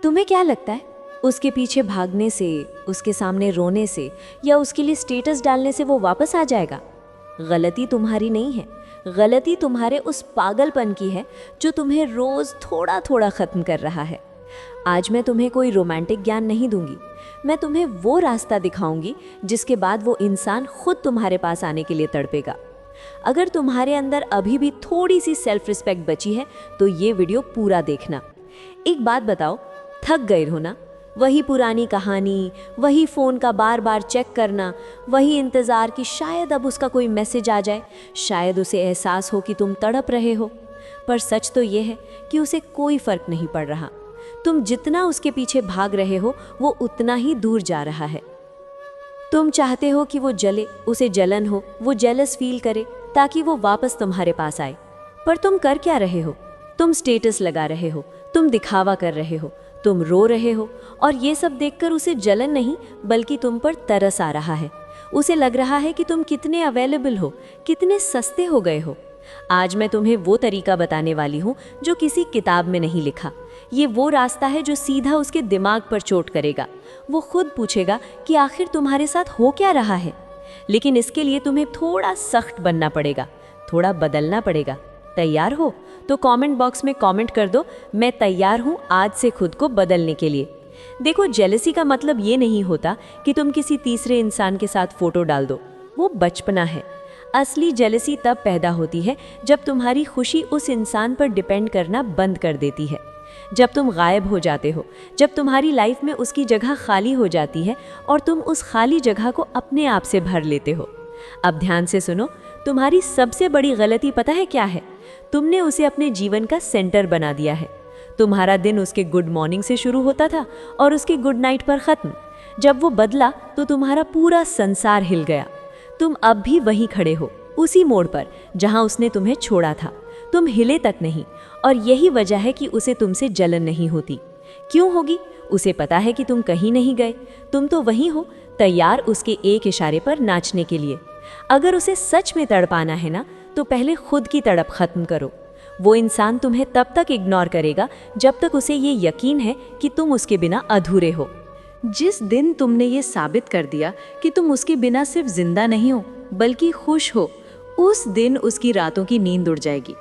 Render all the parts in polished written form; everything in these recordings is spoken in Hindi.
तुम्हें क्या लगता है, उसके पीछे भागने से, उसके सामने रोने से या उसके लिए स्टेटस डालने से वो वापस आ जाएगा? गलती तुम्हारी नहीं है, गलती तुम्हारे उस पागलपन की है जो तुम्हें रोज थोड़ा थोड़ा खत्म कर रहा है। आज मैं तुम्हें कोई रोमांटिक ज्ञान नहीं दूंगी, मैं तुम्हें वो रास्ता दिखाऊंगी जिसके बाद वो इंसान खुद तुम्हारे पास आने के लिए तड़पेगा। अगर तुम्हारे अंदर अभी भी थोड़ी सी सेल्फ रिस्पेक्ट बची है तो ये वीडियो पूरा देखना। एक बात बताओ, थक गए हो ना? वही पुरानी कहानी, वही फ़ोन का बार बार चेक करना, वही इंतज़ार कि शायद अब उसका कोई मैसेज आ जाए, शायद उसे एहसास हो कि तुम तड़प रहे हो। पर सच तो ये है कि उसे कोई फ़र्क नहीं पड़ रहा। तुम जितना उसके पीछे भाग रहे हो वो उतना ही दूर जा रहा है। तुम चाहते हो कि वो जले, उसे जलन हो, वो जेलस फील करे ताकि वो वापस तुम्हारे पास आए। पर तुम कर क्या रहे हो? तुम स्टेटस लगा रहे हो, तुम दिखावा कर रहे हो, तुम रो रहे हो, और ये सब देखकर उसे जलन नहीं बल्कि तुम पर तरस आ रहा है। उसे लग रहा है कि तुम कितने अवेलेबल हो, कितने सस्ते हो गए हो। आज मैं तुम्हें वो तरीका बताने वाली हूँ जो किसी किताब में नहीं लिखा। ये वो रास्ता है जो सीधा उसके दिमाग पर चोट करेगा। वो खुद पूछेगा कि आखिर तुम्हारे साथ हो क्या रहा है। लेकिन इसके लिए तुम्हें थोड़ा सख्त बनना पड़ेगा, थोड़ा बदलना पड़ेगा। तैयार हो? तो कमेंट बॉक्स में कमेंट कर दो, मैं तैयार हूँ आज से खुद को बदलने के लिए। देखो, जेलसी का मतलब ये नहीं होता कि तुम किसी तीसरे इंसान के साथ फोटो डाल दो, वो बचपना है। असली जेलसी तब पैदा होती है जब तुम्हारी खुशी उस इंसान पर डिपेंड करना बंद कर देती है, जब तुम गायब हो जाते हो, जब तुम्हारी लाइफ में उसकी जगह खाली हो जाती है और तुम उस खाली जगह को अपने आप से भर लेते हो। अब ध्यान से सुनो, तुम्हारी सबसे बड़ी गलती पता है क्या है? तुमने उसे अपने जीवन का सेंटर बना दिया है। तुम्हारा दिन उसके गुड मॉर्निंग से शुरू होता था और उसके गुड नाइट पर ख़त्म। जब वो बदला तो तुम्हारा पूरा संसार हिल गया। तुम अब भी वहीं खड़े हो, उसी मोड़ पर जहां उसने तुम्हें छोड़ा था। तुम हिले तक नहीं, और यही वजह है कि उसे तुमसे जलन नहीं होती। क्यों होगी? उसे पता है कि तुम कहीं नहीं गए, तुम तो वहीं हो, तैयार उसके एक इशारे पर नाचने के लिए। अगर उसे सच में तड़पाना है ना, तो पहले खुद की तड़प खत्म करो। वो इंसान तुम्हें तब तक इग्नोर करेगा जब तक उसे ये यकीन है कि तुम उसके बिना अधूरे हो। जिस दिन तुमने ये साबित कर दिया कि तुम उसके बिना सिर्फ जिंदा नहीं हो बल्कि खुश हो, उस दिन उसकी रातों की नींद उड़ जाएगी।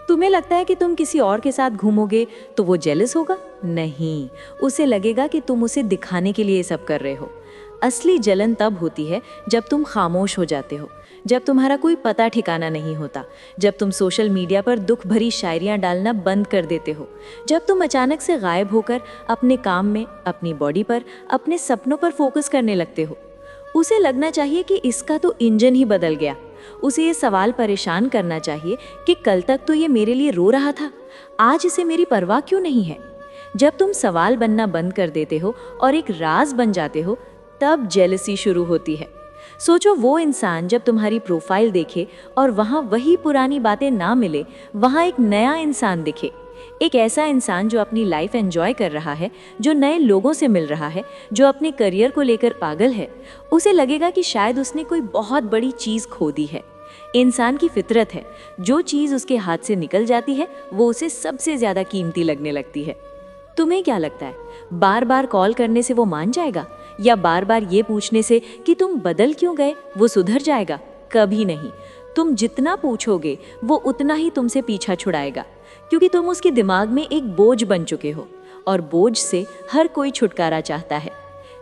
तुम्हें लगता है कि तुम किसी और के साथ घूमोगे तो वो जेलस होगा? नहीं, उसे लगेगा कि तुम उसे दिखाने के लिए ये सब कर रहे हो। असली जलन तब होती है जब तुम खामोश हो जाते हो, जब तुम्हारा कोई पता ठिकाना नहीं होता, जब तुम सोशल मीडिया पर दुख भरी शायरियाँ डालना बंद कर देते हो, जब तुम अचानक से गायब होकर अपने काम में, अपनी बॉडी पर, अपने सपनों पर फोकस करने लगते हो। उसे लगना चाहिए कि इसका तो इंजन ही बदल गया। उसे ये सवाल परेशान करना चाहिए कि कल तक तो ये मेरे लिए रो रहा था, आज इसे मेरी परवाह क्यों नहीं है। जब तुम सवाल बनना बंद कर देते हो और एक राज बन जाते हो, तब जेलसी शुरू होती है। सोचो, वो इंसान जब तुम्हारी प्रोफाइल देखे और वहाँ वही पुरानी बातें ना मिले, वहाँ एक नया इंसान दिखे, एक ऐसा इंसान जो अपनी लाइफ एंजॉय कर रहा है, जो नए लोगों से मिल रहा है, जो अपने करियर को लेकर पागल है, उसे लगेगा कि शायद उसने कोई बहुत बड़ी चीज़ खो दी है। इंसान की फितरत है, जो चीज़ उसके हाथ से निकल जाती है वो उसे सबसे ज़्यादा कीमती लगने लगती है। तुम्हें क्या लगता है, बार बार कॉल करने से वो मान जाएगा, या बार बार ये पूछने से कि तुम बदल क्यों गए वो सुधर जाएगा? कभी नहीं। तुम जितना पूछोगे वो उतना ही तुमसे पीछा छुड़ाएगा, क्योंकि तुम उसके दिमाग में एक बोझ बन चुके हो, और बोझ से हर कोई छुटकारा चाहता है।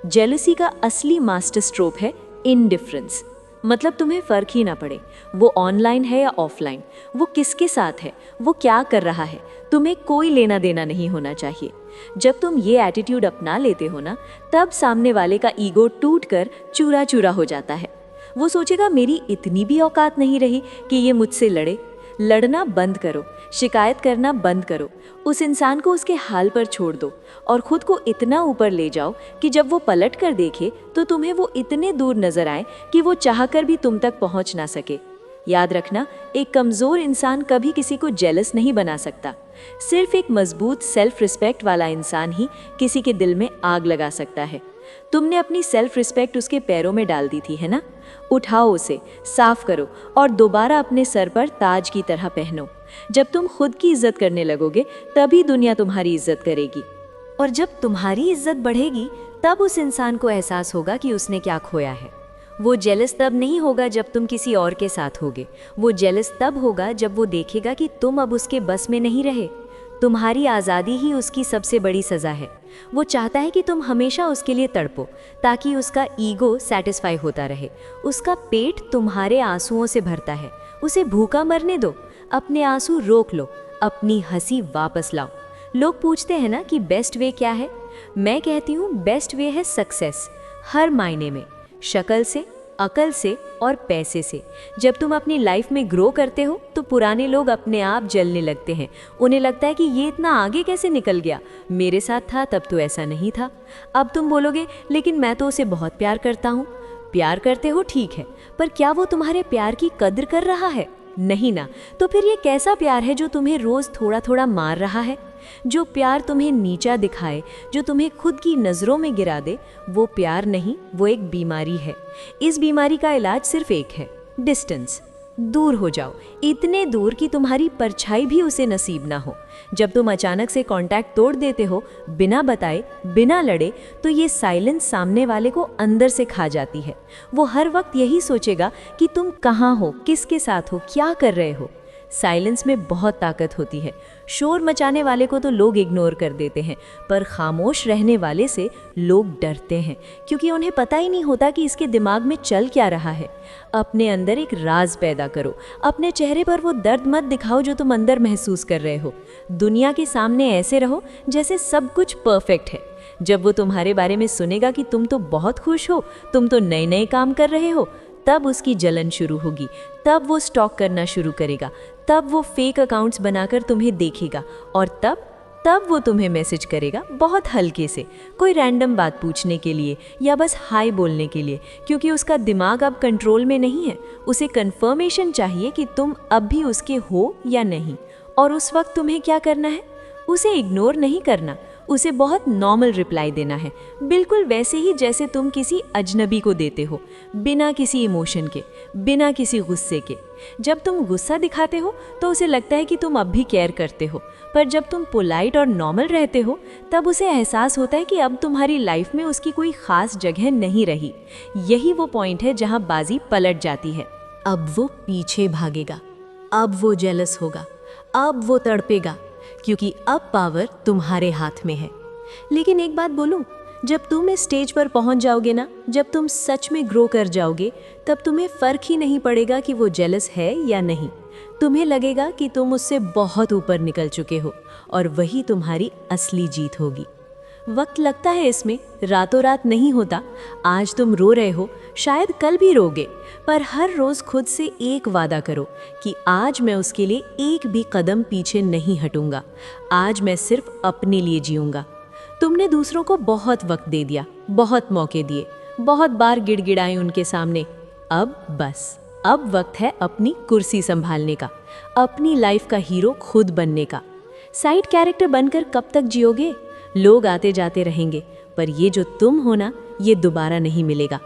जेलसी का असली मास्टर स्ट्रोक है इनडिफरेंस, मतलब तुम्हें फर्क ही ना पड़े वो ऑनलाइन है या ऑफलाइन, वो किसके साथ है, वो क्या कर रहा है, तुम्हें कोई लेना देना नहीं होना चाहिए। जब तुम ये एटीट्यूड अपना लेते हो ना, तब सामने वाले का ईगो टूटकर चूरा चूरा हो जाता है। वो सोचेगा मेरी इतनी भी औकात नहीं रही कि ये मुझसे लड़े। लड़ना बंद करो, शिकायत करना बंद करो, उस इंसान को उसके हाल पर छोड़ दो और खुद को इतना ऊपर ले जाओ कि जब वो पलट कर देखे तो तुम्हें वो इतने दूर नजर आए कि वो चाहकर भी तुम तक पहुंच ना सके। याद रखना, एक कमज़ोर इंसान कभी किसी को जेलस नहीं बना सकता। सिर्फ एक मजबूत सेल्फ रिस्पेक्ट वाला इंसान ही किसी के दिल में आग लगा सकता है। तुमने अपनी सेल्फ रिस्पेक्ट उसके पैरों में डाल दी थी, है ना? उठाओ उसे, साफ करो और दोबारा अपने सर पर ताज की तरह पहनो। जब तुम खुद की इज्जत करने लगोगे तभी दुनिया तुम्हारी इज्जत करेगी। और जब तुम्हारी इज्जत बढ़ेगी तब उस इंसान को एहसास होगा कि उसने क्या खोया है। वो जेलस तब नहीं होगा जब तुम किसी और के साथ होगे, वो जेलस तब होगा जब वो देखेगा कि तुम अब उसके बस में नहीं रहे। तुम्हारी आज़ादी ही उसकी सबसे बड़ी सज़ा है। वो चाहता है कि तुम हमेशा उसके लिए तड़पो ताकि उसका ईगो सेटिस्फाई होता रहे। उसका पेट तुम्हारे आंसुओं से भरता है। उसे भूखा मरने दो, अपने आंसू रोक लो, अपनी हंसी वापस लाओ। लोग पूछते हैं ना कि बेस्ट वे क्या है? मैं कहती हूँ बेस्ट वे है सक्सेस, हर मायने में, शक्ल से, अकल से और पैसे से। जब तुम अपनी लाइफ में ग्रो करते हो तो पुराने लोग अपने आप जलने लगते हैं। उन्हें लगता है कि ये इतना आगे कैसे निकल गया, मेरे साथ था तब तो ऐसा नहीं था। अब तुम बोलोगे लेकिन मैं तो उसे बहुत प्यार करता हूँ। प्यार करते हो ठीक है, पर क्या वो तुम्हारे प्यार की कद्र कर रहा है? नहीं ना। तो फिर ये कैसा प्यार है जो तुम्हें रोज थोड़ा थोड़ा मार रहा है? जो प्यार तुम्हें नीचा दिखाए, जो तुम्हें खुद की नज़रों में गिरा दे, वो प्यार नहीं, वो एक बीमारी है। इस बीमारी का इलाज सिर्फ एक है, डिस्टेंस। दूर हो जाओ, इतने दूर कि तुम्हारी परछाई भी उसे नसीब ना हो। जब तुम अचानक से कांटेक्ट तोड़ देते हो, बिना बताए, बिना लड़े, तो ये साइलेंस सामने वाले को अंदर से खा जाती है। वो हर वक्त यही सोचेगा कि तुम कहाँ हो, किसके साथ हो, क्या कर रहे हो। साइलेंस में बहुत ताकत होती है। शोर मचाने वाले को तो लोग इग्नोर कर देते हैं, पर खामोश रहने वाले से लोग डरते हैं, क्योंकि उन्हें पता ही नहीं होता कि इसके दिमाग में चल क्या रहा है। अपने अंदर एक राज पैदा करो। अपने चेहरे पर वो दर्द मत दिखाओ जो तुम अंदर महसूस कर रहे हो। दुनिया के सामने ऐसे रहो जैसे सब कुछ परफेक्ट है। जब वो तुम्हारे बारे में सुनेगा कि तुम तो बहुत खुश हो, तुम तो नए नए काम कर रहे हो, तब उसकी जलन शुरू होगी। तब वो स्टॉक करना शुरू करेगा। तब वो फेक अकाउंट्स बनाकर तुम्हें देखेगा और तब वो तुम्हें मैसेज करेगा बहुत हल्के से, कोई रैंडम बात पूछने के लिए या बस हाय बोलने के लिए, क्योंकि उसका दिमाग अब कंट्रोल में नहीं है। उसे कंफर्मेशन चाहिए कि तुम अब भी उसके हो या नहीं। और उस वक्त तुम्हें क्या करना है? उसे इग्नोर नहीं करना, उसे बहुत नॉर्मल रिप्लाई देना है, बिल्कुल वैसे ही जैसे तुम किसी अजनबी को देते हो, बिना किसी इमोशन के, बिना किसी गुस्से के। जब तुम गुस्सा दिखाते हो तो उसे लगता है कि तुम अब भी केयर करते हो, पर जब तुम पोलाइट और नॉर्मल रहते हो तब उसे एहसास होता है कि अब तुम्हारी लाइफ में उसकी कोई खास जगह नहीं रही। यही वो पॉइंट है जहाँ बाजी पलट जाती है। अब वो पीछे भागेगा, अब वो जेलस होगा, अब वो तड़पेगा, क्योंकि अब पावर तुम्हारे हाथ में है। लेकिन एक बात बोलूं, जब तुम इस स्टेज पर पहुंच जाओगे ना, जब तुम सच में ग्रो कर जाओगे, तब तुम्हें फर्क ही नहीं पड़ेगा कि वो जेलस है या नहीं। तुम्हें लगेगा कि तुम उससे बहुत ऊपर निकल चुके हो और वही तुम्हारी असली जीत होगी। वक्त लगता है इसमें, रातों रात नहीं होता। आज तुम रो रहे हो, शायद कल भी रोगे, पर हर रोज खुद से एक वादा करो कि आज मैं उसके लिए एक भी कदम पीछे नहीं हटूंगा। आज मैं सिर्फ अपने लिए जीऊंगा। तुमने दूसरों को बहुत वक्त दे दिया, बहुत मौके दिए, बहुत बार गिड़गिड़ाए उनके सामने। अब बस, अब वक्त है अपनी कुर्सी संभालने का, अपनी लाइफ का हीरो खुद बनने का। साइड कैरेक्टर बनकर कब तक जियोगे? लोग आते जाते रहेंगे, पर ये जो तुम हो ना, ये दोबारा नहीं मिलेगा।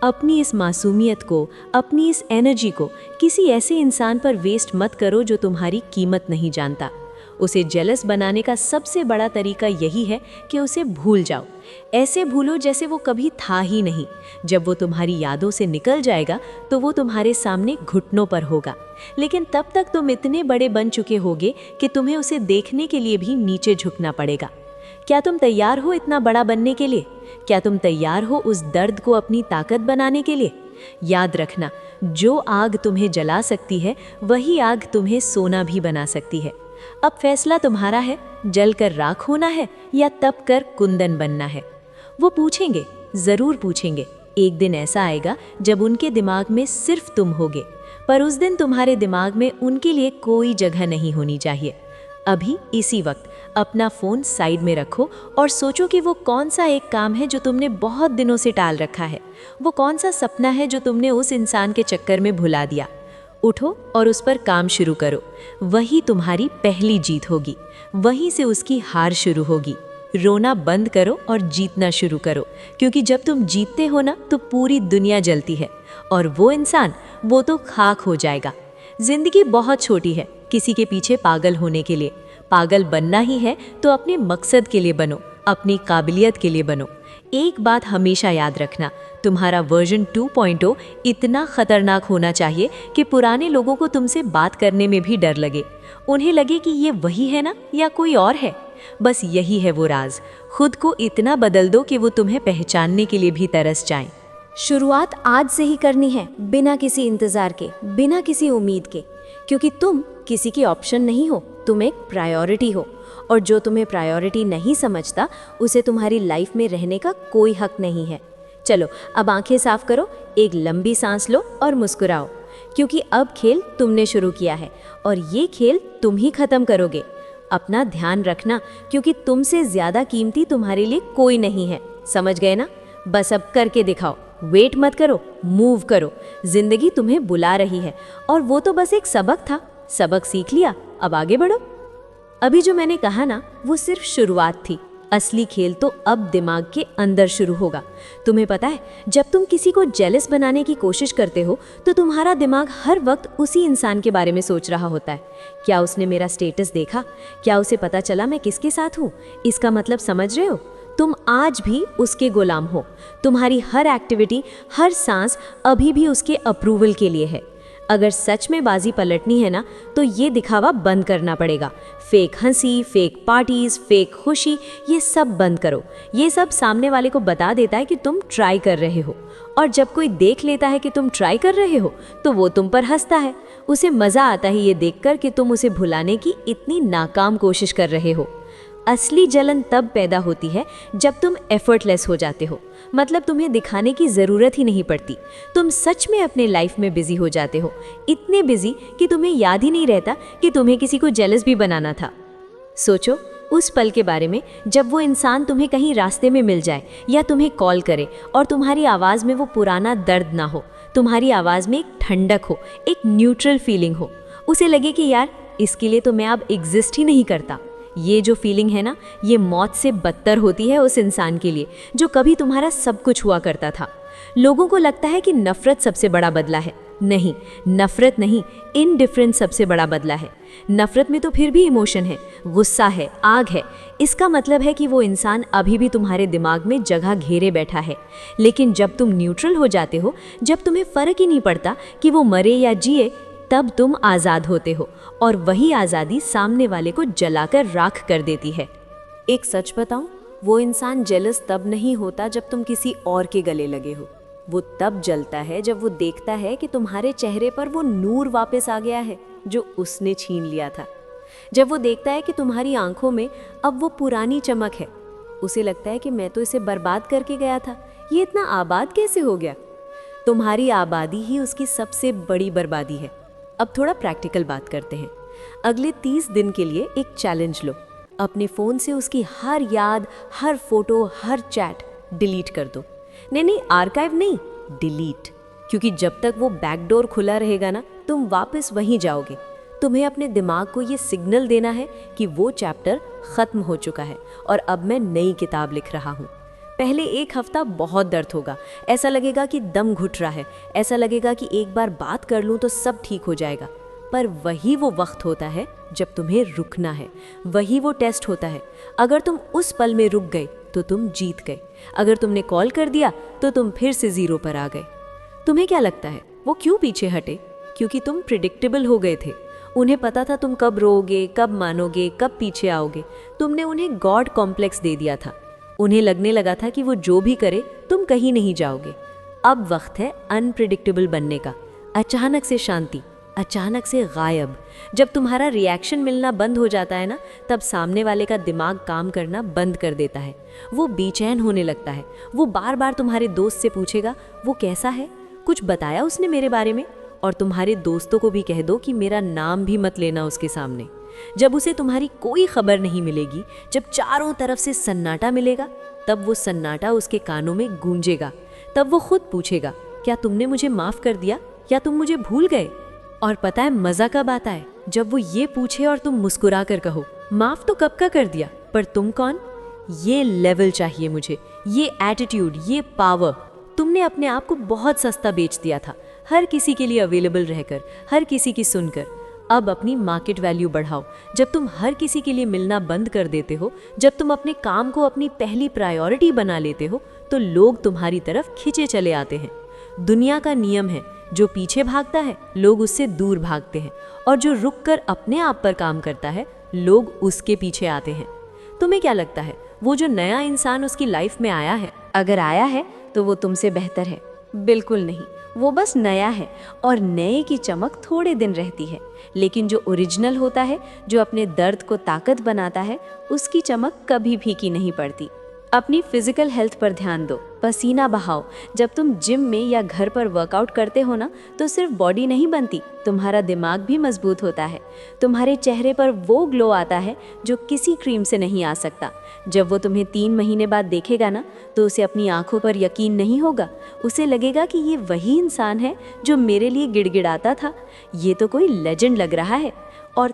अपनी इस मासूमियत को, अपनी इस एनर्जी को किसी ऐसे इंसान पर वेस्ट मत करो जो तुम्हारी कीमत नहीं जानता। उसे जेलस बनाने का सबसे बड़ा तरीका यही है कि उसे भूल जाओ। ऐसे भूलो जैसे वो कभी था ही नहीं। जब वो तुम्हारी यादों से निकल जाएगा तो वो तुम्हारे सामने घुटनों पर होगा, लेकिन तब तक तुम इतने बड़े बन चुके होगे कि तुम्हें उसे देखने के लिए भी नीचे झुकना पड़ेगा। क्या तुम तैयार हो इतना बड़ा बनने के लिए? क्या तुम तैयार हो उस दर्द को अपनी ताकत बनाने के लिए? याद रखना, जो आग तुम्हें जला सकती है वही आग तुम्हें सोना भी बना सकती है। अब फैसला तुम्हारा है, जल कर राख होना है या तप कर कुंदन बनना है। वो पूछेंगे, जरूर पूछेंगे। एक दिन ऐसा आएगा जब उनके दिमाग में सिर्फ तुम होगे, पर उस दिन तुम्हारे दिमाग में उनके लिए कोई जगह नहीं होनी चाहिए। अभी इसी वक्त अपना फ़ोन साइड में रखो और सोचो कि वो कौन सा एक काम है जो तुमने बहुत दिनों से टाल रखा है। वो कौन सा सपना है जो तुमने उस इंसान के चक्कर में भुला दिया। उठो और उस पर काम शुरू करो। वही तुम्हारी पहली जीत होगी, वहीं से उसकी हार शुरू होगी। रोना बंद करो और जीतना शुरू करो, क्योंकि जब तुम जीतते हो ना तो पूरी दुनिया जलती है और वो इंसान, वो तो खाक हो जाएगा। जिंदगी बहुत छोटी है किसी के पीछे पागल होने के लिए। पागल बनना ही है तो अपने मकसद के लिए बनो, अपनी काबिलियत के लिए बनो। एक बात हमेशा याद रखना, तुम्हारा वर्जन 2.0 इतना खतरनाक होना चाहिए कि पुराने लोगों को तुमसे बात करने में भी डर लगे। उन्हें लगे कि ये वही है ना या कोई और है। बस यही है वो राज। खुद को इतना बदल दो कि वो तुम्हें पहचानने के लिए भी तरस जाएं। शुरुआत आज से ही करनी है, बिना किसी इंतजार के, बिना किसी उम्मीद के, क्योंकि तुम किसी की ऑप्शन नहीं हो, तुम एक प्रायोरिटी हो। और जो तुम्हें प्रायोरिटी नहीं समझता उसे तुम्हारी लाइफ में रहने का कोई हक नहीं है। चलो अब आंखें साफ करो, एक लंबी सांस लो और मुस्कुराओ, क्योंकि अब खेल तुमने शुरू किया है और ये खेल तुम ही खत्म करोगे। अपना ध्यान रखना, क्योंकि तुमसे ज्यादा कीमती तुम्हारे लिए कोई नहीं है। समझ गए ना? बस अब करके दिखाओ। वेट मत करो, मूव करो। जिंदगी तुम्हें बुला रही है और वो तो बस एक सबक था। सबक सीख लिया, अब आगे बढ़ो। अभी जो मैंने कहा ना, वो सिर्फ शुरुआत थी। असली खेल तो अब दिमाग के अंदर शुरू होगा। तुम्हें पता है, जब तुम किसी को जेलस बनाने की कोशिश करते हो तो तुम्हारा दिमाग हर वक्त उसी इंसान के बारे में सोच रहा होता है। क्या उसने मेरा स्टेटस देखा? क्या उसे पता चला मैं किसके साथ हूँ? इसका मतलब समझ रहे हो? तुम आज भी उसके गुलाम हो। तुम्हारी हर एक्टिविटी, हर सांस अभी भी उसके अप्रूवल के लिए है। अगर सच में बाजी पलटनी है ना, तो ये दिखावा बंद करना पड़ेगा। फेक हंसी, फेक पार्टीज, फेक खुशी, ये सब बंद करो। ये सब सामने वाले को बता देता है कि तुम ट्राई कर रहे हो। और जब कोई देख लेता है कि तुम ट्राई कर रहे हो, तो वो तुम पर हंसता है। उसे मज़ा आता है ये देखकर कि तुम उसे भुलाने की इतनी नाकाम कोशिश कर रहे हो। असली जलन तब पैदा होती है जब तुम एफर्टलेस हो जाते हो। मतलब तुम्हें दिखाने की ज़रूरत ही नहीं पड़ती। तुम सच में अपने लाइफ में बिजी हो जाते हो, इतने बिजी कि तुम्हें याद ही नहीं रहता कि तुम्हें किसी को जेलस भी बनाना था। सोचो उस पल के बारे में जब वो इंसान तुम्हें कहीं रास्ते में मिल जाए या तुम्हें कॉल करे और तुम्हारी आवाज़ में वो पुराना दर्द ना हो, तुम्हारी आवाज़ में एक ठंडक हो, एक न्यूट्रल फीलिंग हो। उसे लगे कि यार इसके लिए तो मैं अब एग्जिस्ट ही नहीं करता। ये जो फीलिंग है ना, ये मौत से बदतर होती है उस इंसान के लिए जो कभी तुम्हारा सब कुछ हुआ करता था। लोगों को लगता है कि नफरत सबसे बड़ा बदला है। नहीं, नफरत नहीं, इनडिफरेंस सबसे बड़ा बदला है। नफरत में तो फिर भी इमोशन है, गुस्सा है, आग है। इसका मतलब है कि वो इंसान अभी भी तुम्हारे दिमाग में जगह घेरे बैठा है। लेकिन जब तुम न्यूट्रल हो जाते हो, जब तुम्हें फर्क ही नहीं पड़ता कि वो मरे या जिए, तब तुम आज़ाद होते हो। और वही आज़ादी सामने वाले को जलाकर राख कर देती है। एक सच बताऊं, वो इंसान जेलस तब नहीं होता जब तुम किसी और के गले लगे हो। वो तब जलता है जब वो देखता है कि तुम्हारे चेहरे पर वो नूर वापस आ गया है जो उसने छीन लिया था। जब वो देखता है कि तुम्हारी आंखों में अब वो पुरानी चमक है। उसे लगता है कि मैं तो इसे बर्बाद करके गया था, ये इतना आबाद कैसे हो गया? तुम्हारी आबादी ही उसकी सबसे बड़ी बर्बादी है। अब थोड़ा प्रैक्टिकल बात करते हैं। अगले 30 दिन के लिए एक चैलेंज लो। अपने फ़ोन से उसकी हर याद, हर फोटो, हर चैट डिलीट कर दो। नहीं, आर्काइव नहीं, डिलीट। क्योंकि जब तक वो बैकडोर खुला रहेगा ना, तुम वापस वहीं जाओगे। तुम्हें अपने दिमाग को ये सिग्नल देना है कि वो चैप्टर ख़त्म हो चुका है और अब मैं नई किताब लिख रहा हूँ। पहले एक हफ्ता बहुत दर्द होगा, ऐसा लगेगा कि दम घुट रहा है, ऐसा लगेगा कि एक बार बात कर लूँ तो सब ठीक हो जाएगा। पर वही वो वक्त होता है जब तुम्हें रुकना है। वही वो टेस्ट होता है। अगर तुम उस पल में रुक गए तो तुम जीत गए। अगर तुमने कॉल कर दिया तो तुम फिर से ज़ीरो पर आ गए। तुम्हें क्या लगता है वो क्यों पीछे हटे? क्योंकि तुम प्रिडिक्टेबल हो गए थे। उन्हें पता था तुम कब रोओगे, कब मानोगे, कब पीछे आओगे। तुमने उन्हें गॉड कॉम्प्लेक्स दे दिया था। उन्हें लगने लगा था कि वो जो भी करे तुम कहीं नहीं जाओगे। अब वक्त है अनप्रिडिक्टेबल बनने का। अचानक से शांति, अचानक से गायब। जब तुम्हारा रिएक्शन मिलना बंद हो जाता है ना, तब सामने वाले का दिमाग काम करना बंद कर देता है। वो बेचैन होने लगता है। वो बार बार तुम्हारे दोस्त से पूछेगा वो कैसा है, कुछ बताया उसने मेरे बारे में? और तुम्हारे दोस्तों को भी कह दो कि मेरा नाम भी मत लेना उसके सामने। जब उसे तुम्हारी कोई खबर नहीं मिलेगी, जब चारों तरफ से सन्नाटा मिलेगा, तब वो सन्नाटा उसके कानों में गूंजेगा। तब वो खुद पूछेगा, क्या तुमने मुझे माफ़ कर दिया या तुम मुझे भूल गए? और पता है मज़ा कब आता है? जब वो ये पूछे और तुम मुस्कुरा कर कहो, माफ़ तो कब का कर दिया, पर तुम कौन? ये लेवल चाहिए मुझे, ये एटीट्यूड, ये पावर। तुमने अपने आप को बहुत सस्ता बेच दिया था, हर किसी के लिए अवेलेबल रहकर, हर किसी की सुनकर। अब अपनी मार्केट वैल्यू बढ़ाओ। जब तुम हर किसी के लिए मिलना बंद कर देते हो, जब तुम अपने काम को अपनी पहली प्रायोरिटी बना लेते हो, तो लोग तुम्हारी तरफ खिंचे चले आते हैं। दुनिया का नियम है, जो पीछे भागता है लोग उससे दूर भागते हैं, और जो रुक कर अपने आप पर काम करता है लोग उसके पीछे आते हैं। तुम्हें क्या लगता है, वो जो नया इंसान उसकी लाइफ में आया है, अगर आया है तो वो तुमसे बेहतर है? बिल्कुल नहीं, वो बस नया है और नए की चमक थोड़े दिन रहती है, लेकिन जो ओरिजिनल होता है, जो अपने दर्द को ताकत बनाता है, उसकी चमक कभी फीकी नहीं पड़ती। अपनी फिजिकल हेल्थ पर ध्यान दो, पसीना बहाओ। जब तुम जिम में या घर पर वर्कआउट करते हो ना, तो सिर्फ बॉडी नहीं बनती, तुम्हारा दिमाग भी मजबूत होता है। तुम्हारे चेहरे पर वो ग्लो आता है जो किसी क्रीम से नहीं आ सकता। जब वो तुम्हें 3 महीने बाद देखेगा ना, तो उसे अपनी आंखों पर यकीन नहीं होगा। उसे लगेगा कि ये वही इंसान है जो मेरे लिए गिड़गिड़ाता था, ये तो कोई लेजेंड लग रहा है। और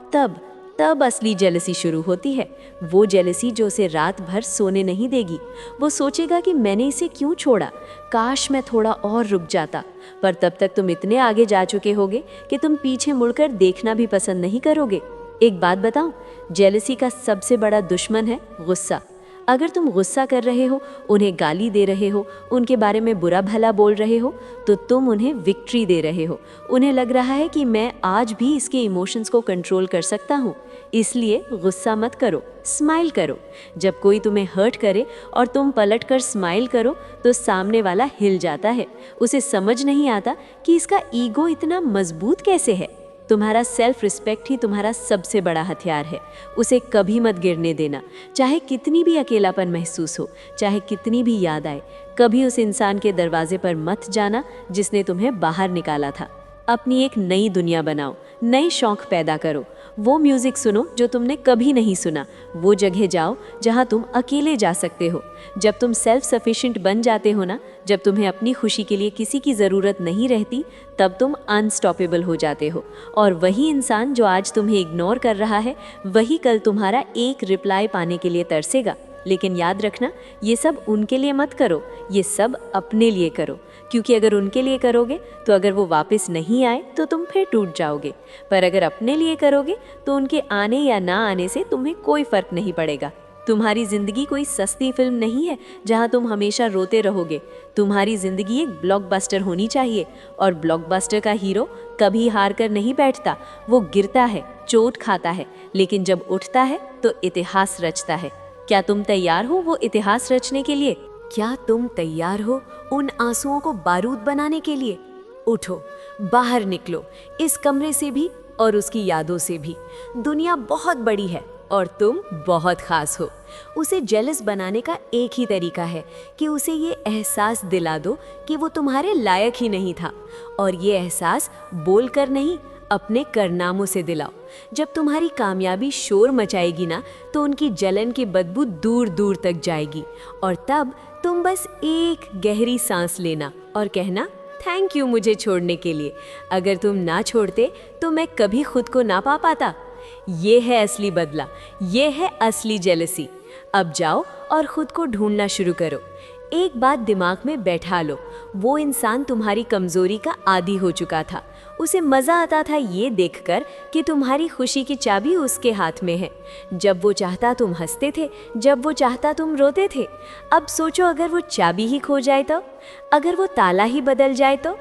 तब असली जेलसी शुरू होती है। वो जेलसी जो उसे रात भर सोने नहीं देगी। वो सोचेगा कि मैंने इसे क्यों छोड़ा, काश मैं थोड़ा और रुक जाता। पर तब तक तुम इतने आगे जा चुके होगे कि तुम पीछे मुड़कर देखना भी पसंद नहीं करोगे। एक बात बताऊं, जेलसी का सबसे बड़ा दुश्मन है गुस्सा। अगर तुम गुस्सा कर रहे हो, उन्हें गाली दे रहे हो, उनके बारे में बुरा भला बोल रहे हो, तो तुम उन्हें विक्ट्री दे रहे हो। उन्हें लग रहा है कि मैं आज भी इसके इमोशंस को कंट्रोल कर सकता हूँ। इसलिए गुस्सा मत करो, स्माइल करो। जब कोई तुम्हें हर्ट करे और तुम पलट कर स्माइल करो, तो सामने वाला हिल जाता है। उसे समझ नहीं आता कि इसका ईगो इतना मजबूत कैसे है। तुम्हारा सेल्फ रिस्पेक्ट ही तुम्हारा सबसे बड़ा हथियार है। उसे कभी मत गिरने देना। चाहे कितनी भी अकेलापन महसूस हो, चाहे कितनी भी याद आए, कभी उस इंसान के दरवाजे पर मत जाना जिसने तुम्हें बाहर निकाला था। अपनी एक नई दुनिया बनाओ, नए शौक पैदा करो। वो म्यूज़िक सुनो जो तुमने कभी नहीं सुना। वो जगह जाओ जहाँ तुम अकेले जा सकते हो। जब तुम सेल्फ सफिशिएंट बन जाते हो ना, जब तुम्हें अपनी खुशी के लिए किसी की ज़रूरत नहीं रहती, तब तुम अनस्टॉपेबल हो जाते हो। और वही इंसान जो आज तुम्हें इग्नोर कर रहा है, वही कल तुम्हारा एक रिप्लाई पाने के लिए तरसेगा। लेकिन याद रखना, ये सब उनके लिए मत करो, ये सब अपने लिए करो। क्योंकि अगर उनके लिए करोगे तो अगर वो वापस नहीं आए तो तुम फिर टूट जाओगे। पर अगर अपने लिए करोगे तो उनके आने या ना आने से तुम्हें कोई फर्क नहीं पड़ेगा। तुम्हारी जिंदगी कोई सस्ती फिल्म नहीं है जहां तुम हमेशा रोते रहोगे। तुम्हारी जिंदगी एक ब्लॉकबस्टर होनी चाहिए, और ब्लॉकबस्टर का हीरो कभी हार कर नहीं बैठता। वो गिरता है, चोट खाता है, लेकिन जब उठता है तो इतिहास रचता है। क्या तुम तैयार हो वो इतिहास रचने के लिए? क्या तुम तैयार हो उन आंसुओं को बारूद बनाने के लिए? उठो, बाहर निकलो, इस कमरे से भी और उसकी यादों से भी। दुनिया बहुत बड़ी है और तुम बहुत खास हो। उसे जेलस बनाने का एक ही तरीका है कि उसे ये एहसास दिला दो कि वो तुम्हारे लायक ही नहीं था। और ये एहसास बोलकर नहीं, अपने करनामों से दिलाओ। जब तुम्हारी कामयाबी शोर मचाएगी ना, तो उनकी जलन की बदबू दूर दूर तक जाएगी। और तब तुम बस एक गहरी सांस लेना और कहना, थैंक यू मुझे छोड़ने के लिए। अगर तुम ना छोड़ते तो मैं कभी खुद को ना पा पाता। ये है असली बदला, ये है असली जेलसी। अब जाओ और खुद को ढूंढना शुरू करो। एक बात दिमाग में बैठा लो, वो इंसान तुम्हारी कमजोरी का आदी हो चुका था। उसे मज़ा आता था ये देखकर कि तुम्हारी खुशी की चाबी उसके हाथ में है। जब वो चाहता तुम हंसते थे, जब वो चाहता तुम रोते थे। अब सोचो, अगर वो चाबी ही खो जाए तो, अगर वो ताला ही बदल जाए तो?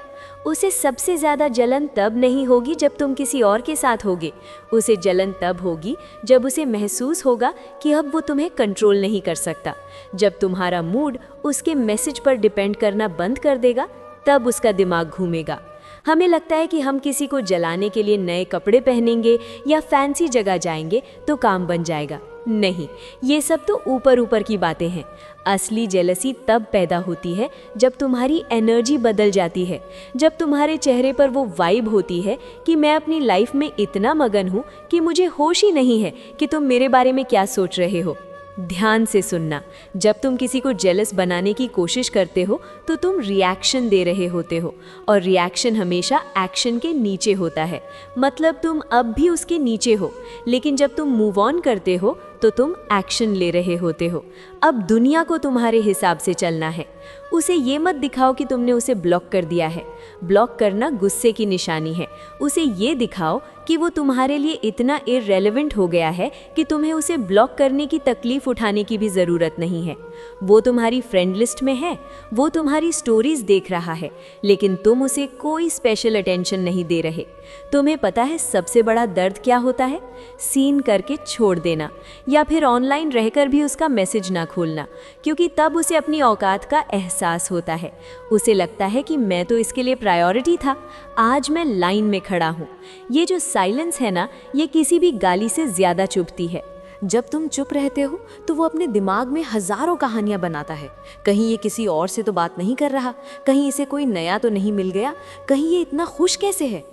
उसे सबसे ज़्यादा जलन तब नहीं होगी जब तुम किसी और के साथ होगे। उसे जलन तब होगी जब उसे महसूस होगा कि अब वो तुम्हें कंट्रोल नहीं कर सकता। जब तुम्हारा मूड उसके मैसेज पर डिपेंड करना बंद कर देगा, तब उसका दिमाग घूमेगा। हमें लगता है कि हम किसी को जलाने के लिए नए कपड़े पहनेंगे या फैंसी जगह जाएंगे तो काम बन जाएगा। नहीं, ये सब तो ऊपर ऊपर की बातें हैं। असली जेलसी तब पैदा होती है जब तुम्हारी एनर्जी बदल जाती है, जब तुम्हारे चेहरे पर वो वाइब होती है कि मैं अपनी लाइफ में इतना मगन हूँ कि मुझे होश ही नहीं है कि तुम मेरे बारे में क्या सोच रहे हो। ध्यान से सुनना, जब तुम किसी को जेलस बनाने की कोशिश करते हो तो तुम रिएक्शन दे रहे होते हो, और रिएक्शन हमेशा एक्शन के नीचे होता है। मतलब तुम अब भी उसके नीचे हो, लेकिन जब तुम मूव ऑन करते हो तो तुम एक्शन ले रहे होते हो। अब दुनिया को तुम्हारे हिसाब से चलना है। उसे ये मत दिखाओ कि तुमने उसे ब्लॉक कर दिया है। ब्लॉक करना गुस्से की निशानी है। उसे ये दिखाओ कि वो तुम्हारे लिए इतना इररेलेवेंट हो गया है कि तुम्हें उसे ब्लॉक करने की तकलीफ उठाने की भी ज़रूरत नहीं है। वो तुम्हारी फ्रेंड लिस्ट में है, वो तुम्हारी स्टोरीज देख रहा है, लेकिन तुम उसे कोई स्पेशल अटेंशन नहीं दे रहे। तुम्हें पता है सबसे बड़ा दर्द क्या होता है? सीन करके छोड़ देना, या फिर ऑनलाइन रहकर भी उसका मैसेज ना खोलना, क्योंकि तब उसे अपनी औकात का एहसास होता है। उसे लगता है कि मैं तो इसके लिए प्रायोरिटी था, आज मैं लाइन में खड़ा हूँ। ये जो साइलेंस है ना, ये किसी भी गाली से ज़्यादा चुभती है। जब तुम चुप रहते हो तो वो अपने दिमाग में हजारों कहानियां बनाता है। कहीं ये किसी और से तो बात नहीं कर रहा, कहीं इसे कोई नया तो नहीं मिल गया, कहीं ये इतना खुश कैसे है।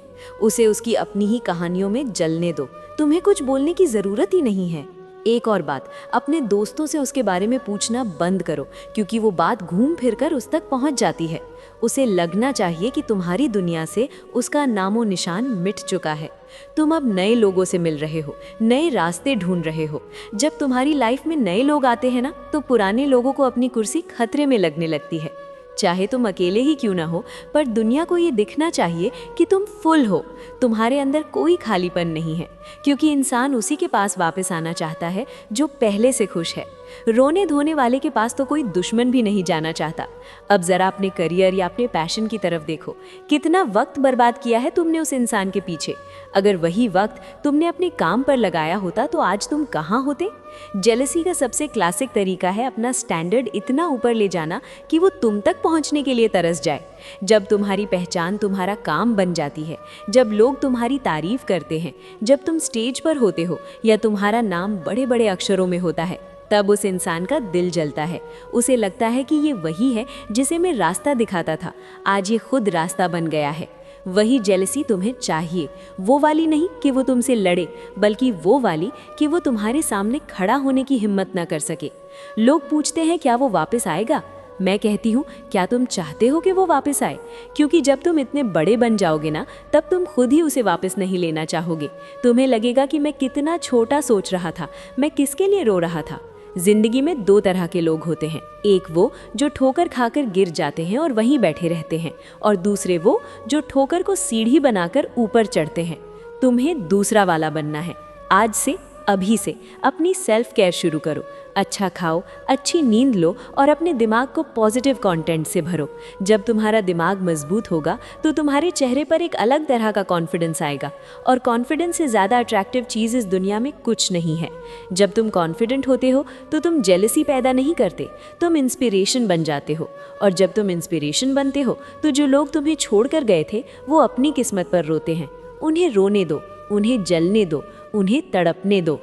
उसे उसकी अपनी ही कहानियों में जलने दो, तुम्हें कुछ बोलने की ज़रूरत ही नहीं है। एक और बात, अपने दोस्तों से उसके बारे में पूछना बंद करो, क्योंकि वो बात घूम फिर कर उस तक पहुंच जाती है। उसे लगना चाहिए कि तुम्हारी दुनिया से उसका नामो निशान मिट चुका है। तुम अब नए लोगों से मिल रहे हो, नए रास्ते ढूंढ रहे हो। जब तुम्हारी लाइफ में नए लोग आते हैं ना, तो पुराने लोगों को अपनी कुर्सी खतरे में लगने लगती है। चाहे तुम अकेले ही क्यों ना हो, पर दुनिया को ये दिखना चाहिए कि तुम फुल हो, तुम्हारे अंदर कोई खालीपन नहीं है, क्योंकि इंसान उसी के पास वापस आना चाहता है जो पहले से खुश है। रोने धोने वाले के पास तो कोई दुश्मन भी नहीं जाना चाहता। अब जरा अपने करियर या अपने पैशन की तरफ देखो, कितना वक्त बर्बाद किया है तुमने उस इंसान के पीछे। अगर वही वक्त तुमने अपने काम पर लगाया होता तो आज तुम कहाँ होते? जेलसी का सबसे क्लासिक तरीका है अपना स्टैंडर्ड इतना ऊपर ले जाना कि वो तुम तक पहुंचने के लिए तरस जाए। जब तुम्हारी पहचान तुम्हारा काम बन जाती है, जब लोग तुम्हारी तारीफ करते हैं, जब तुम स्टेज पर होते हो या तुम्हारा नाम बड़े बड़े अक्षरों में होता है, तब उस इंसान का दिल जलता है। उसे लगता है कि ये वही है जिसे मैं रास्ता दिखाता था, आज ये खुद रास्ता बन गया है। वही जेलसी तुम्हें चाहिए, वो वाली नहीं कि वो तुमसे लड़े, बल्कि वो वाली कि वो तुम्हारे सामने खड़ा होने की हिम्मत ना कर सके। लोग पूछते हैं क्या वो वापस आएगा? मैं कहती हूँ, क्या तुम चाहते हो कि वो वापस आए? क्योंकि जब तुम इतने बड़े बन जाओगे ना, तब तुम खुद ही उसे वापस नहीं लेना चाहोगे। तुम्हें लगेगा कि मैं कितना छोटा सोच रहा था, मैं किसके लिए रो रहा था। जिंदगी में दो तरह के लोग होते हैं, एक वो जो ठोकर खाकर गिर जाते हैं और वहीं बैठे रहते हैं, और दूसरे वो जो ठोकर को सीढ़ी बनाकर ऊपर चढ़ते हैं। तुम्हें दूसरा वाला बनना है। आज से, अभी से अपनी सेल्फ केयर शुरू करो। अच्छा खाओ, अच्छी नींद लो और अपने दिमाग को पॉजिटिव कंटेंट से भरो। जब तुम्हारा दिमाग मजबूत होगा तो तुम्हारे चेहरे पर एक अलग तरह का कॉन्फिडेंस आएगा, और कॉन्फिडेंस से ज़्यादा अट्रैक्टिव चीज़ इस दुनिया में कुछ नहीं है। जब तुम कॉन्फिडेंट होते हो तो तुम जेलसी पैदा नहीं करते, तुम इंस्पिरेशन बन जाते हो। और जब तुम इंस्पिरेशन बनते हो तो जो लोग तुम्हें छोड़ कर गए थे वो अपनी किस्मत पर रोते हैं। उन्हें रोने दो, उन्हें जलने दो, उन्हें तड़पने दो।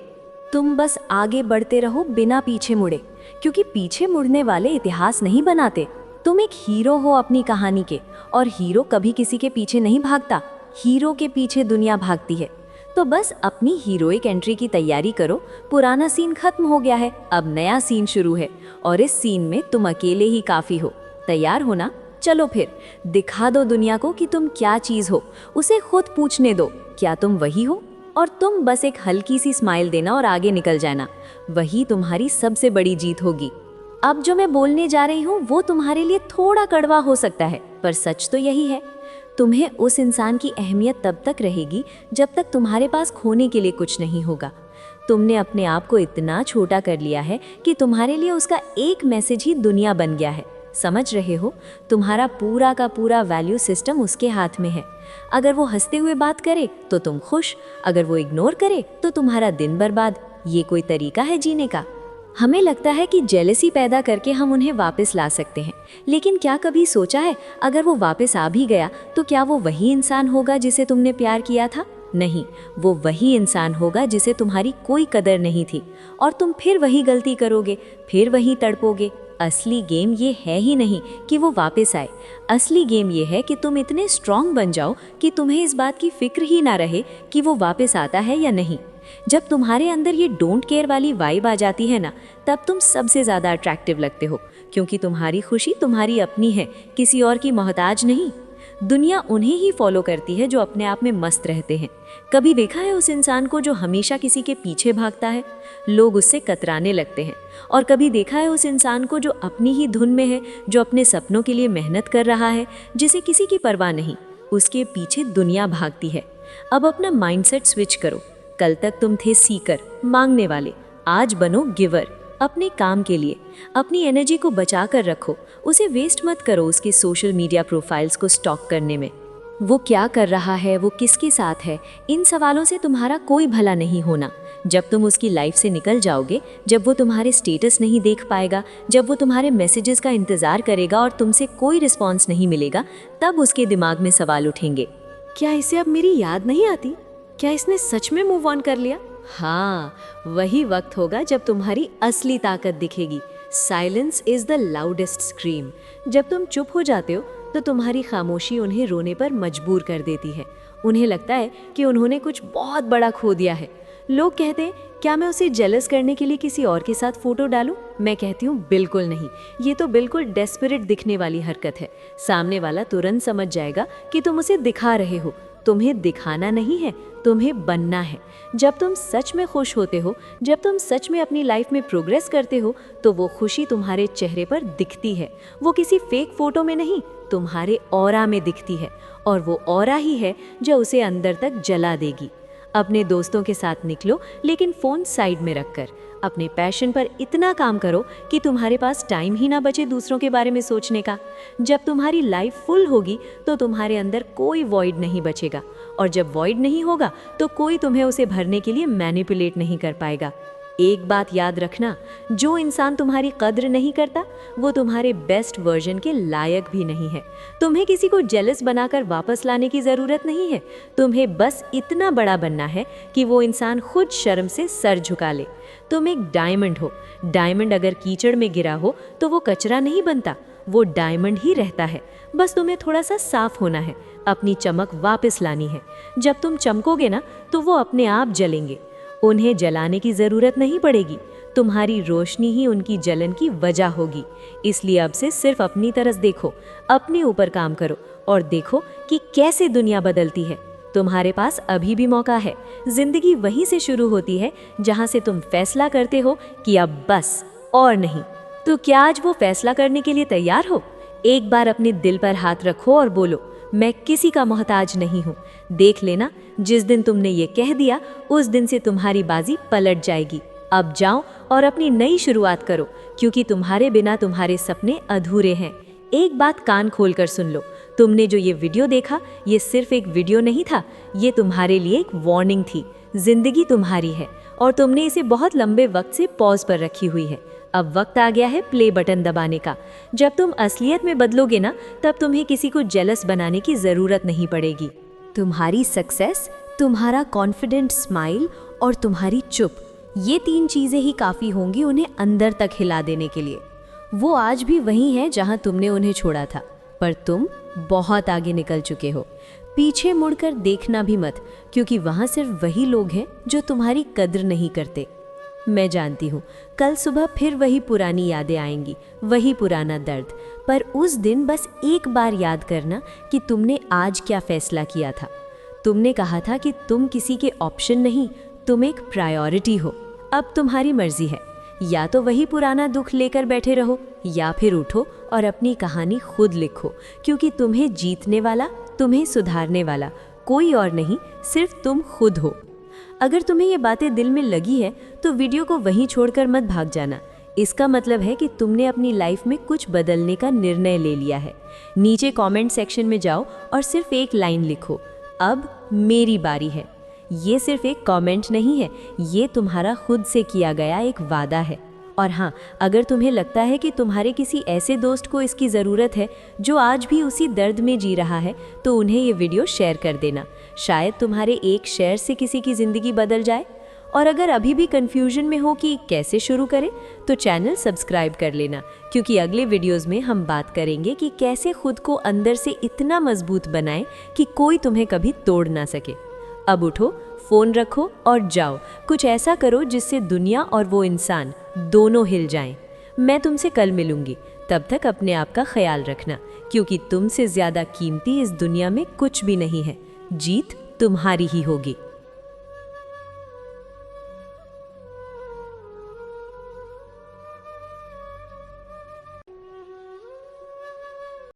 तुम बस आगे बढ़ते रहो बिना पीछे मुड़े, क्योंकि पीछे मुड़ने वाले इतिहास नहीं बनाते। तुम एक हीरो हो अपनी कहानी के, और हीरो कभी किसी के पीछे नहीं भागता, हीरो के पीछे दुनिया भागती है। तो बस अपनी हीरोइक एंट्री की तैयारी करो। पुराना सीन खत्म हो गया है, अब नया सीन शुरू है, और इस सीन में तुम अकेले ही काफ़ी हो। तैयार हो ना? चलो फिर दिखा दो दुनिया को कि तुम क्या चीज़ हो। उसे खुद पूछने दो, क्या तुम वही हो? और तुम बस एक हल्की सी स्माइल देना और आगे निकल जाना। वही तुम्हारी सबसे बड़ी जीत होगी। अब जो मैं बोलने जा रही हूँ वो तुम्हारे लिए थोड़ा कड़वा हो सकता है, पर सच तो यही है। तुम्हें उस इंसान की अहमियत तब तक रहेगी जब तक तुम्हारे पास खोने के लिए कुछ नहीं होगा। तुमने अपने आप को इतना छोटा कर लिया है कि तुम्हारे लिए उसका एक मैसेज ही दुनिया बन गया है। समझ रहे हो? तुम्हारा पूरा का पूरा वैल्यू सिस्टम उसके हाथ में है। अगर वो हंसते हुए बात करे तो तुम खुश, अगर वो इग्नोर करे तो तुम्हारा दिन बर्बाद। ये कोई तरीका है जीने का? हमें लगता है कि जेलसी पैदा करके हम उन्हें वापस ला सकते हैं, लेकिन क्या कभी सोचा है अगर वो वापस आ भी गया तो क्या वो वही इंसान होगा जिसे तुमने प्यार किया था? नहीं, वो वही इंसान होगा जिसे तुम्हारी कोई कदर नहीं थी, और तुम फिर वही गलती करोगे, फिर वही तड़पोगे। असली गेम ये है ही नहीं कि वो वापस आए। असली गेम ये है कि तुम इतने स्ट्रांग बन जाओ कि तुम्हें इस बात की फिक्र ही ना रहे कि वो वापस आता है या नहीं। जब तुम्हारे अंदर ये डोंट केयर वाली वाइब आ जाती है ना, तब तुम सबसे ज़्यादा अट्रैक्टिव लगते हो, क्योंकि तुम्हारी खुशी तुम्हारी अपनी है, किसी और की मोहताज नहीं। दुनिया उन्हें ही फॉलो करती है जो अपने आप में मस्त रहते हैं। कभी देखा है उस इंसान को जो हमेशा किसी के पीछे भागता है? लोग उससे कतराने लगते हैं। और कभी देखा है उस इंसान को जो अपनी ही धुन में है, जो अपने सपनों के लिए मेहनत कर रहा है, जिसे किसी की परवाह नहीं, उसके पीछे दुनिया भागती है। अब अपना माइंडसेट स्विच करो। कल तक तुम थे सीकर, मांगने वाले, आज बनो गिवर। अपने काम के लिए अपनी एनर्जी को बचा कर रखो, उसे वेस्ट मत करो उसके सोशल मीडिया प्रोफाइल्स को स्टॉक करने में। वो क्या कर रहा है, वो किसके साथ है, इन सवालों से तुम्हारा कोई भला नहीं होना। जब तुम उसकी लाइफ से निकल जाओगे, जब वो तुम्हारे स्टेटस नहीं देख पाएगा, जब वो तुम्हारे मैसेजेस का इंतज़ार करेगा और तुमसे कोई रिस्पॉन्स नहीं मिलेगा, तब उसके दिमाग में सवाल उठेंगे, क्या इसे अब मेरी याद नहीं आती? क्या इसने सच में मूव ऑन कर लिया? हाँ, वही वक्त होगा जब तुम्हारी असली ताकत दिखेगी। Silence is the loudest scream. जब तुम चुप हो जाते हो तो तुम्हारी खामोशी उन्हें रोने पर मजबूर कर देती है। उन्हें लगता है कि उन्होंने कुछ बहुत बड़ा खो दिया है। लोग कहते हैं, क्या मैं उसे जेलस करने के लिए किसी और के साथ फोटो डालूं? मैं कहती हूँ बिल्कुल नहीं। ये तो बिल्कुल डेस्परेट दिखने वाली हरकत है। सामने वाला तुरंत समझ जाएगा कि तुम उसे दिखा रहे हो। तुम्हें दिखाना नहीं है, तुम्हें बनना है। जब तुम सच में खुश होते हो, जब तुम सच में अपनी लाइफ में प्रोग्रेस करते हो, तो वो खुशी तुम्हारे चेहरे पर दिखती है। वो किसी फेक फोटो में नहीं, तुम्हारे ऑरा में दिखती है। और वो ऑरा ही है जो उसे अंदर तक जला देगी। अपने दोस्तों के साथ निकलो, लेकिन फ़ोन साइड में रखकर। अपने पैशन पर इतना काम करो कि तुम्हारे पास टाइम ही ना बचे दूसरों के बारे में सोचने का। जब तुम्हारी लाइफ फुल होगी तो तुम्हारे अंदर कोई वॉइड नहीं बचेगा, और जब वॉइड नहीं होगा तो कोई तुम्हें उसे भरने के लिए मैनिपुलेट नहीं कर पाएगा। एक बात याद रखना, जो इंसान तुम्हारी कद्र नहीं करता वो तुम्हारे बेस्ट वर्जन के लायक भी नहीं है। तुम्हें किसी को जेलस बनाकर वापस लाने की ज़रूरत नहीं है। तुम्हें बस इतना बड़ा बनना है कि वो इंसान खुद शर्म से सर झुका ले। तुम एक डायमंड हो। डायमंड अगर कीचड़ में गिरा हो तो वो कचरा नहीं बनता, वो डायमंड ही रहता है। बस तुम्हें थोड़ा सा साफ होना है, अपनी चमक वापस लानी है। जब तुम चमकोगे ना तो वो अपने आप जलेंगे। उन्हें जलाने की ज़रूरत नहीं पड़ेगी, तुम्हारी रोशनी ही उनकी जलन की वजह होगी। इसलिए अब से सिर्फ अपनी तरफ देखो, अपने ऊपर काम करो और देखो कि कैसे दुनिया बदलती है। तुम्हारे पास अभी भी मौका है। जिंदगी वहीं से शुरू होती है जहां से तुम फैसला करते हो कि अब बस और नहीं। तो क्या आज वो फैसला करने के लिए तैयार हो? एक बार अपने दिल पर हाथ रखो और बोलो, मैं किसी का मोहताज नहीं हूँ। देख लेना, जिस दिन तुमने ये कह दिया उस दिन से तुम्हारी बाजी पलट जाएगी। अब जाओ और अपनी नई शुरुआत करो, क्योंकि तुम्हारे बिना तुम्हारे सपने अधूरे हैं। एक बात कान खोल कर सुन लो, तुमने जो ये वीडियो देखा, ये सिर्फ एक वीडियो नहीं था, ये तुम्हारे लिए एक वार्निंग थी। जिंदगी तुम्हारी है और तुमने इसे बहुत लंबे वक्त से पॉज पर रखी हुई है। अब वक्त आ गया है प्ले बटन दबाने का। जब तुम असलियत में बदलोगे ना, तब तुम्हें किसी को जेलस बनाने की ज़रूरत नहीं पड़ेगी। तुम्हारी सक्सेस, तुम्हारा कॉन्फिडेंट स्माइल और तुम्हारी चुप, ये 3 चीज़ें ही काफ़ी होंगी उन्हें अंदर तक हिला देने के लिए। वो आज भी वही हैं जहां तुमने उन्हें छोड़ा था, पर तुम बहुत आगे निकल चुके हो। पीछे मुड़कर देखना भी मत, क्योंकि वहां सिर्फ वही लोग हैं जो तुम्हारी कद्र नहीं करते। मैं जानती हूँ कल सुबह फिर वही पुरानी यादें आएंगी, वही पुराना दर्द, पर उस दिन बस एक बार याद करना कि तुमने आज क्या फैसला किया था। तुमने कहा था कि तुम किसी के ऑप्शन नहीं, तुम एक प्रायोरिटी हो। अब तुम्हारी मर्जी है, या तो वही पुराना दुख लेकर बैठे रहो, या फिर उठो और अपनी कहानी खुद लिखो, क्योंकि तुम्हें जीतने वाला, तुम्हें सुधारने वाला कोई और नहीं, सिर्फ तुम खुद हो। अगर तुम्हें ये बातें दिल में लगी है तो वीडियो को वहीं छोड़कर मत भाग जाना। इसका मतलब है कि तुमने अपनी लाइफ में कुछ बदलने का निर्णय ले लिया है। नीचे कमेंट सेक्शन में जाओ और सिर्फ एक लाइन लिखो, अब मेरी बारी है। ये सिर्फ एक कमेंट नहीं है, ये तुम्हारा खुद से किया गया एक वादा है। और हाँ, अगर तुम्हें लगता है कि तुम्हारे किसी ऐसे दोस्त को इसकी ज़रूरत है जो आज भी उसी दर्द में जी रहा है, तो उन्हें ये वीडियो शेयर कर देना। शायद तुम्हारे एक शेयर से किसी की ज़िंदगी बदल जाए। और अगर अभी भी कन्फ्यूजन में हो कि कैसे शुरू करें, तो चैनल सब्सक्राइब कर लेना, क्योंकि अगले वीडियोज़ में हम बात करेंगे कि कैसे खुद को अंदर से इतना मजबूत बनाएं कि कोई तुम्हें कभी तोड़ ना सके। अब उठो, फ़ोन रखो और जाओ, कुछ ऐसा करो जिससे दुनिया और वो इंसान दोनों हिल जाएं। मैं तुमसे कल मिलूंगी, तब तक अपने आप का ख्याल रखना, क्योंकि तुमसे ज्यादा कीमती इस दुनिया में कुछ भी नहीं है। जीत तुम्हारी ही होगी।